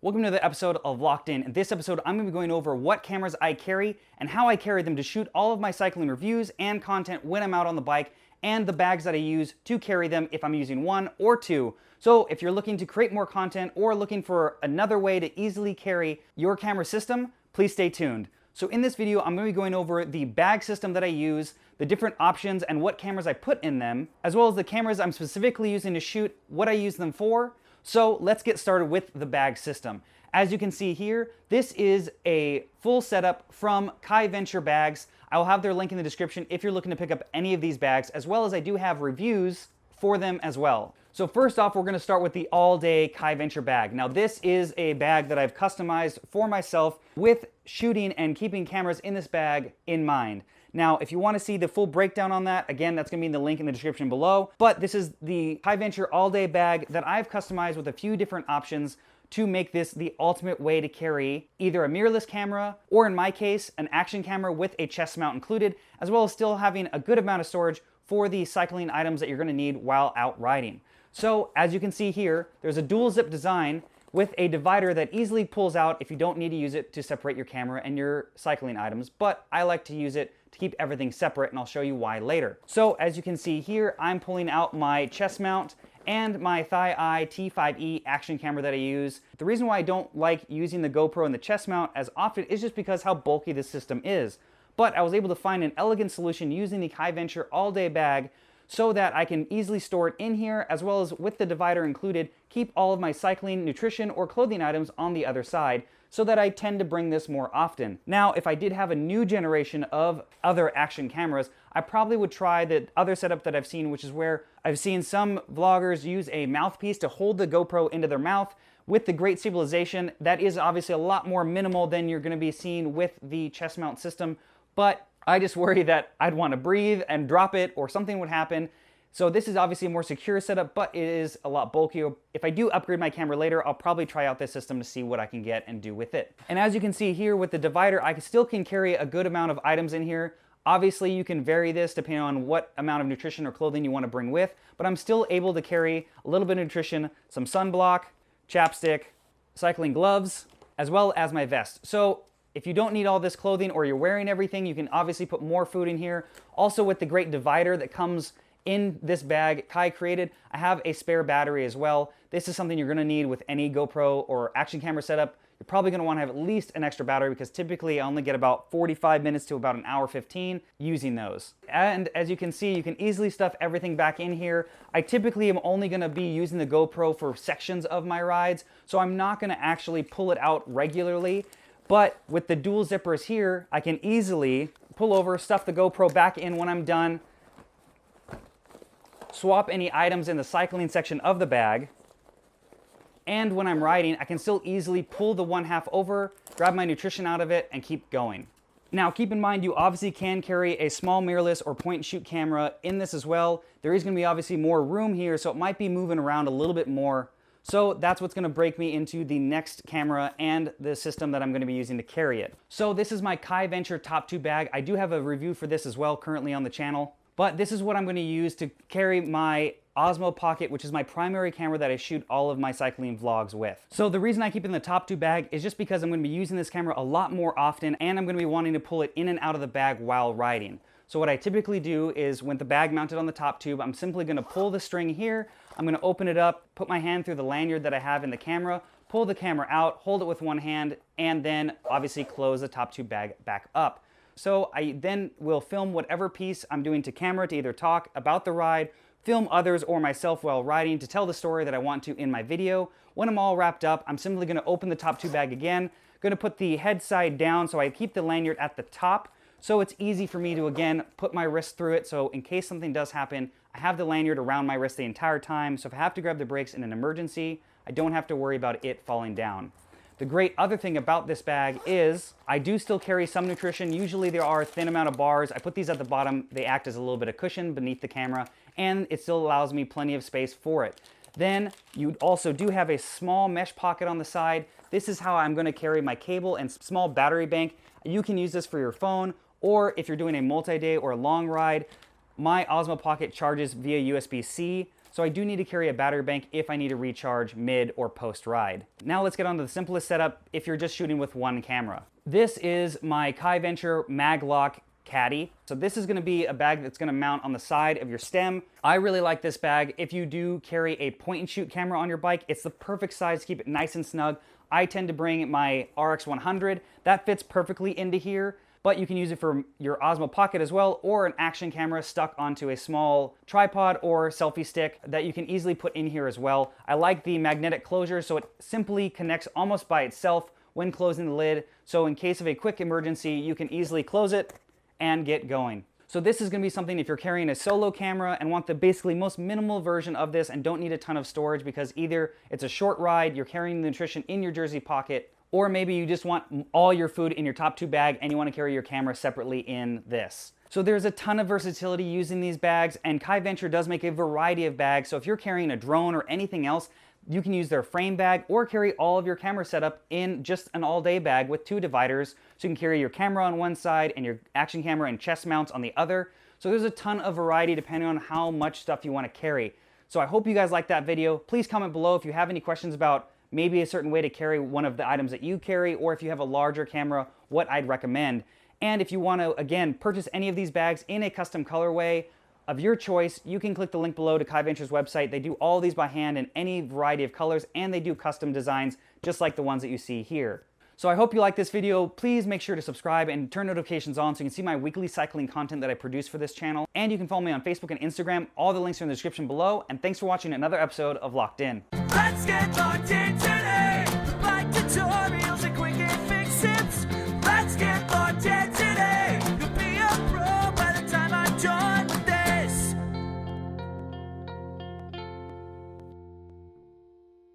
Welcome to another episode of Locked In. In this episode, I'm going to be going over what cameras I carry and how I carry them to shoot all of my cycling reviews and content when I'm out on the bike, and the bags that I use to carry them if I'm using one or two. So if you're looking to create more content or looking for another way to easily carry your camera system, please stay tuned. So in this video, I'm going to be going over the bag system that I use, the different options and what cameras I put in them, as well as the cameras I'm specifically using to shoot, what I use them for. So let's get started with the bag system. As you can see here, this is a full setup from Kai Venture bags. I will have their link in the description if you're looking to pick up any of these bags, as well as I do have reviews for them as well. So first off, we're going to start with the all-day Kai Venture bag. Now this is a bag that I've customized for myself with shooting and keeping cameras in this bag in mind. Now, if you want to see the full breakdown on that, again, that's going to be in the link in the description below. But this is the Kai Venture all-day bag that I've customized with a few different options to make this the ultimate way to carry either a mirrorless camera, or in my case, an action camera with a chest mount included, as well as still having a good amount of storage for the cycling items that you're going to need while out riding. So, as you can see here, there's a dual zip design with a divider that easily pulls out if you don't need to use it to separate your camera and your cycling items, but I like to use it to keep everything separate, and I'll show you why later. So as you can see here, I'm pulling out my chest mount and my Thigh-Eye T5e action camera that I use. The reason why I don't like using the GoPro and the chest mount as often is just because how bulky this system is. But I was able to find an elegant solution using the Kai Venture all-day bag so that I can easily store it in here, as well as with the divider included, keep all of my cycling, nutrition, or clothing items on the other side, so that I tend to bring this more often. Now, if I did have a new generation of other action cameras, I probably would try the other setup that I've seen, which is where I've seen some vloggers use a mouthpiece to hold the GoPro into their mouth with the great stabilization. That is obviously a lot more minimal than you're gonna be seeing with the chest mount system, but I just worry that I'd want to breathe and drop it or something would happen. So this is obviously a more secure setup, but it is a lot bulkier. If I do upgrade my camera later, I'll probably try out this system to see what I can get and do with it. And as you can see here with the divider, I still can carry a good amount of items in here. Obviously, you can vary this depending on what amount of nutrition or clothing you want to bring with, but I'm still able to carry a little bit of nutrition, some sunblock, chapstick, cycling gloves, as well as my vest. So if you don't need all this clothing or you're wearing everything, you can obviously put more food in here. Also, with the great divider that comes in this bag Kai created, I have a spare battery as well. This is something you're going to need with any GoPro or action camera setup. You're probably going to want to have at least an extra battery, because typically I only get about 45 minutes to about an hour 15 using those. And as you can see, you can easily stuff everything back in here. I typically am only going to be using the GoPro for sections of my rides, so I'm not going to actually pull it out regularly. But with the dual zippers here, I can easily pull over, stuff the GoPro back in when I'm done, swap any items in the cycling section of the bag, and when I'm riding, I can still easily pull the one half over, grab my nutrition out of it, and keep going. Now, keep in mind, you obviously can carry a small mirrorless or point and shoot camera in this as well. There is going to be obviously more room here, so it might be moving around a little bit more. So that's what's going to break me into the next camera and the system that I'm going to be using to carry it. So this is my Kai Venture Top 2 bag. I do have a review for this as well currently on the channel. But this is what I'm going to use to carry my Osmo Pocket, which is my primary camera that I shoot all of my cycling vlogs with. So the reason I keep it in the top 2 bag is just because I'm going to be using this camera a lot more often, and I'm going to be wanting to pull it in and out of the bag while riding. So what I typically do is, when the bag mounted on the top tube, I'm simply going to pull the string here. I'm going to open it up, put my hand through the lanyard that I have in the camera, pull the camera out, hold it with one hand, and then obviously close the top tube bag back up. So I then will film whatever piece I'm doing to camera to either talk about the ride, film others or myself while riding to tell the story that I want to in my video. When I'm all wrapped up, I'm simply going to open the top tube bag again, going to put the head side down so I keep the lanyard at the top, so it's easy for me to, again, put my wrist through it, so in case something does happen, I have the lanyard around my wrist the entire time, so if I have to grab the brakes in an emergency, I don't have to worry about it falling down. The great other thing about this bag is I do still carry some nutrition. Usually there are a thin amount of bars. I put these at the bottom. They act as a little bit of cushion beneath the camera, and it still allows me plenty of space for it. Then you also do have a small mesh pocket on the side. This is how I'm going to carry my cable and small battery bank. You can use this for your phone, or if you're doing a multi-day or a long ride, my Osmo Pocket charges via USB-C. so I do need to carry a battery bank if I need to recharge mid or post ride. Now let's get on to the simplest setup if you're just shooting with one camera. This is my KaiVenture MagLock Kaddy. So this is gonna be a bag that's gonna mount on the side of your stem. I really like this bag. If you do carry a point and shoot camera on your bike, it's the perfect size to keep it nice and snug. I tend to bring my RX100. That fits perfectly into here, but you can use it for your Osmo Pocket as well, or an action camera stuck onto a small tripod or selfie stick that you can easily put in here as well. I like the magnetic closure, so it simply connects almost by itself when closing the lid. So in case of a quick emergency, you can easily close it and get going. So this is gonna be something if you're carrying a solo camera and want the basically most minimal version of this and don't need a ton of storage, because either it's a short ride, you're carrying the nutrition in your jersey pocket, or maybe you just want all your food in your top 2 bag and you wanna carry your camera separately in this. So there's a ton of versatility using these bags, and KaiVenture does make a variety of bags. So if you're carrying a drone or anything else, you can use their frame bag or carry all of your camera setup in just an all-day bag with 2 dividers. So you can carry your camera on one side and your action camera and chest mounts on the other. So there's a ton of variety depending on how much stuff you want to carry. So I hope you guys liked that video. Please comment below if you have any questions about maybe a certain way to carry one of the items that you carry, or if you have a larger camera, what I'd recommend. And if you want to, again, purchase any of these bags in a custom colorway of your choice, you can click the link below to KaiVenture's website. They do all these by hand in any variety of colors, and they do custom designs just like the ones that you see here. So I hope you like this video. Please make sure to subscribe and turn notifications on so you can see my weekly cycling content that I produce for this channel. And you can follow me on Facebook and Instagram. All the links are in the description below. And thanks for watching another episode of Locked In. Let's get locked